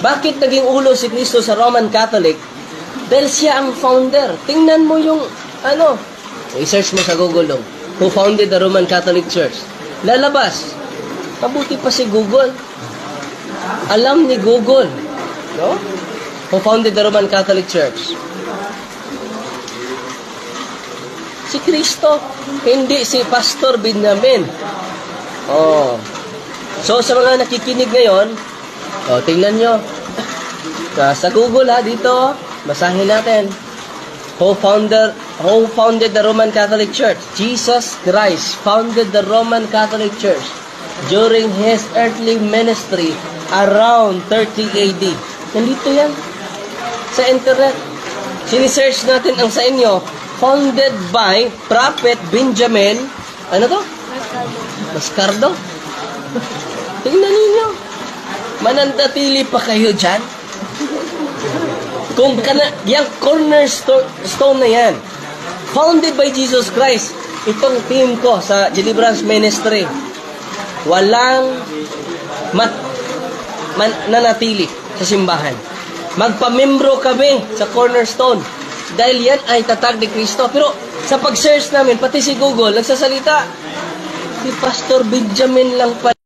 Bakit naging ulo si Kristo sa Roman Catholic? Dahil siya ang founder. Tingnan mo yung, i-search mo sa Google dong. Who founded the Roman Catholic Church? Lalabas. Mabuti pa si Google. Alam ni Google. No? Who founded the Roman Catholic Church? Si Kristo. Hindi si Pastor Benjamin. Oh. So, sa mga nakikinig ngayon, tingnan nyo. Sa Google dito, basahin natin. Who founded the Roman Catholic Church? Jesus Christ founded the Roman Catholic Church during His earthly ministry around 30 AD. Nandito yan. Sa internet. Sinisearch natin ang sa inyo. Founded by Prophet Benjamin, Mascardo. Tingnan ninyo. Manandatili pa kayo dyan. Kung yung cornerstone na yan, founded by Jesus Christ, itong team ko sa Deliverance Ministry, walang nanatili sa simbahan. Magpamembro kami sa cornerstone dahil yan ay tatag ni Kristo. Pero sa pag-search namin, pati si Google, nagsasalita, si Pastor Benjamin lang pala.